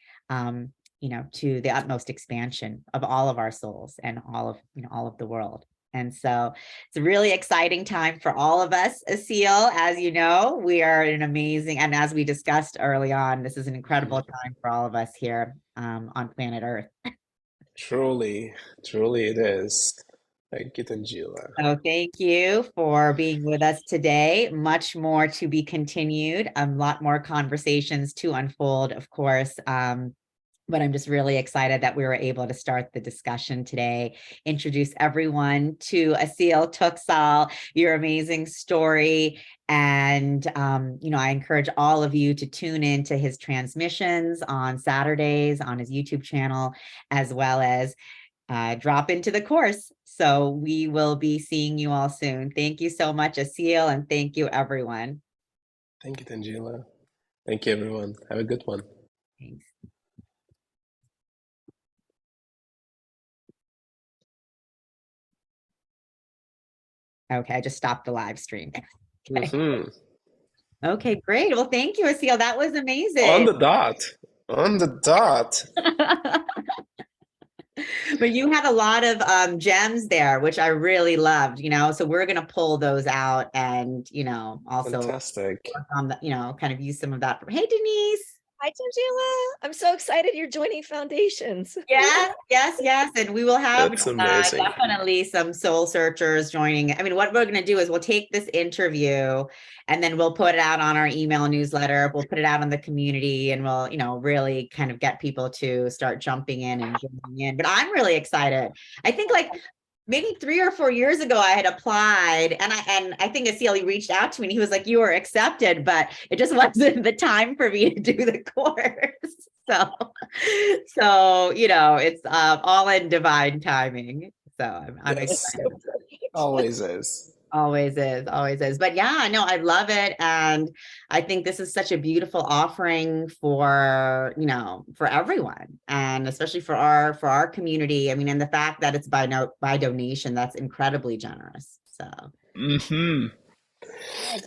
to the utmost expansion of all of our souls and all of the world. And so it's a really exciting time for all of us, Asil. As you know, we are an amazing, and as we discussed early on, this is an incredible time for all of us here on planet Earth. Truly, truly it is. Thank you, Tanjila. So thank you for being with us today. Much more to be continued, a lot more conversations to unfold, of course. But I'm just really excited that we were able to start the discussion today, introduce everyone to Asil Toksal, your amazing story. And, I encourage all of you to tune in to his transmissions on Saturdays on his YouTube channel, as well as drop into the course. So we will be seeing you all soon. Thank you so much, Asil, and thank you, everyone. Thank you, Tanjila. Thank you, everyone. Have a good one. Thanks. Okay, I just stopped the live stream. Okay. Okay, great. Well, thank you, Asil. That was amazing. On the dot. On the dot. But you had a lot of gems there, which I really loved, so we're going to pull those out and, also Fantastic. work on the, kind of use some of that. Hey, Denise. Hi, Tanjila. I'm so excited you're joining Foundations. Yes, yes, yes. And we will have That's amazing. definitely some soul searchers joining. I mean, what we're going to do is we'll take this interview and then we'll put it out on our email newsletter. We'll put it out on the community and we'll, really kind of get people to start jumping in and joining in. But I'm really excited. I think like maybe 3 or 4 years ago, I had applied and I think Asil reached out to me and he was like, you were accepted, but it just wasn't the time for me to do the course. So, it's all in divine timing. So I'm excited. Always is. Always is, always is. But yeah, no, I love it. And I think this is such a beautiful offering for, for everyone and especially for our community. I mean, and the fact that it's by donation, that's incredibly generous. So. Yeah,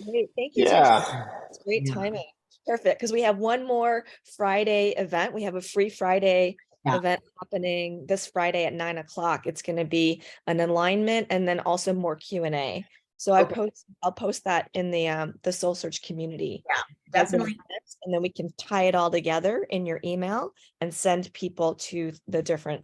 great. Thank you. Yeah. It's great timing. Perfect. Because we have one more Friday event. We have a free Friday event happening this Friday at 9:00. It's going to be an alignment and then also more Q&A. So I'll post that in the Soul Search community. Yeah, definitely. And then we can tie it all together in your email and send people to the different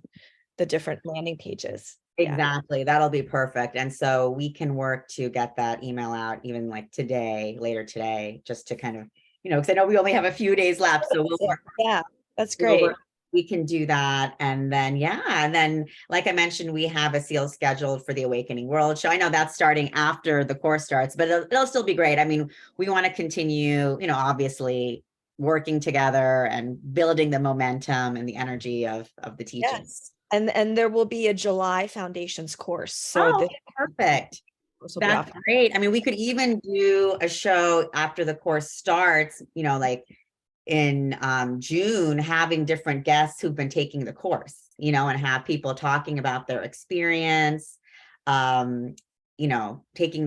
landing pages. Exactly. That'll be perfect. And so we can work to get that email out even like later today, just to kind of, because I know we only have a few days left. So we'll work. Yeah, that's great. We can do that. And then, and then, like I mentioned, we have Asil scheduled for the Awakening World Show. I know that's starting after the course starts, but it'll still be great. I mean, we want to continue, obviously working together and building the momentum and the energy of the teachings. Yes. And there will be a July Foundations course. So perfect. That's great. I mean, we could even do a show after the course starts, like in June, having different guests who've been taking the course, and have people talking about their experience, taking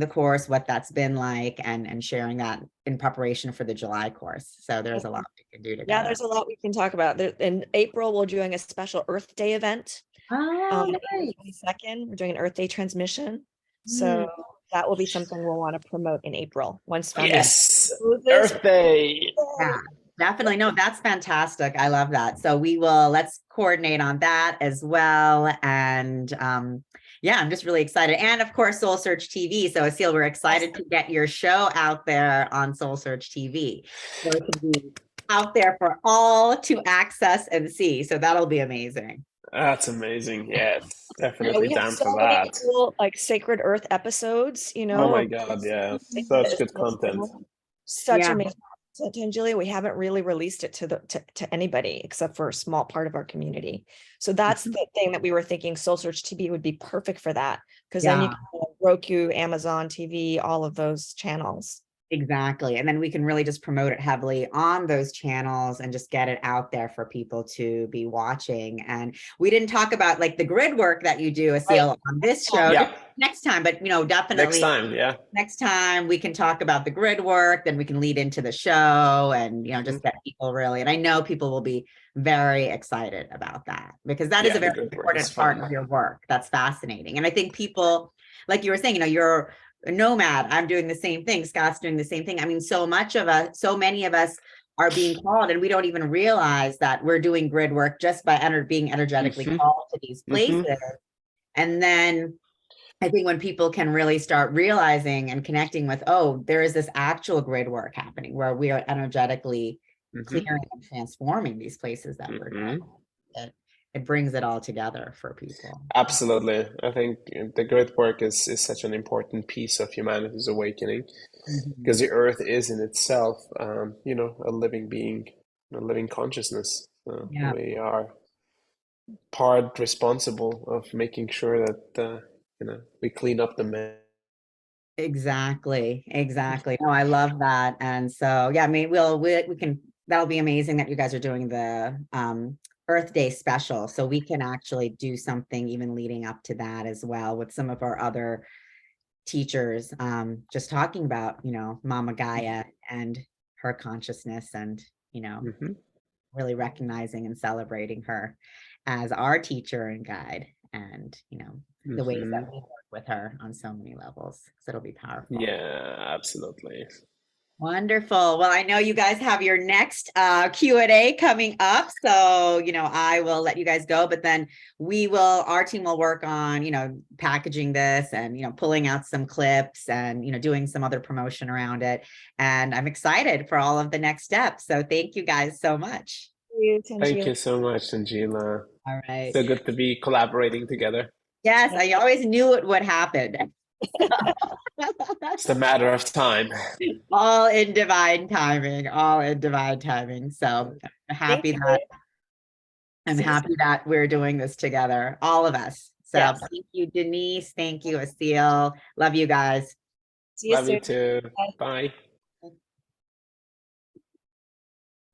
the course, what that's been like, and sharing that in preparation for the July course. So there's a lot we can do together. Yeah, there's a lot we can talk about. In April, we're doing a special Earth Day event. Nice. 22nd, we're doing an Earth Day transmission. So that will be something we'll want to promote in April. Once Yes, Earth Day. Yeah. Definitely. No, that's fantastic. I love that. So let's coordinate on that as well. And I'm just really excited. And of course, Soul Search TV. So Asil, we're excited to get your show out there on Soul Search TV. So it can be out there for all to access and see. So that'll be amazing. That's amazing. Yes, definitely we down have so for many that. cool, like Sacred Earth episodes, Oh my God, yeah. Such good content. Such amazing. So Tanjila, we haven't really released it to anybody except for a small part of our community. So that's the thing that we were thinking Soul Search TV would be perfect for that. Because then you can have Roku, Amazon TV, all of those channels. Exactly. And then we can really just promote it heavily on those channels and just get it out there for people to be watching. And we didn't talk about like the grid work that you do, Asil, on this show next time, but definitely next time we can talk about the grid work, then we can lead into the show and, just get people really, and I know people will be very excited about that because that is a very important part of your work. That's fascinating. And I think people, like you were saying, you're a nomad. I'm doing the same thing. Scott's doing the same thing. I mean, so many of us are being called and we don't even realize that we're doing grid work just by being energetically called to these places. And then I think when people can really start realizing and connecting with, there is this actual grid work happening where we are energetically clearing and transforming these places that we're doing. It brings it all together for people. Absolutely. I think the grid work is such an important piece of humanity's awakening because the earth is in itself, a living being, a living consciousness. We are part responsible of making sure that, we clean up the mess. Exactly. No, I love that. And so, I mean, we can, that'll be amazing that you guys are doing the, Earth Day special. So we can actually do something even leading up to that as well with some of our other teachers, just talking about, Mama Gaia and her consciousness and, really recognizing and celebrating her as our teacher and guide, and the ways that we work with her on so many levels. So it'll be powerful. Yeah, absolutely. Wonderful. Well, I know you guys have your next Q&A coming up. So, I will let you guys go, but then our team will work on, packaging this and, pulling out some clips and, doing some other promotion around it. And I'm excited for all of the next steps. So thank you guys so much. Thank you so much, Tanjila. All right. So good to be collaborating together. Yes, I always knew it would happen. It's a matter of time. All in divine timing, So I'm happy that we're doing this together, all of us. So Yes. Thank you, Denise. Thank you, Asil. Love you guys. See you Love soon. you too. Bye.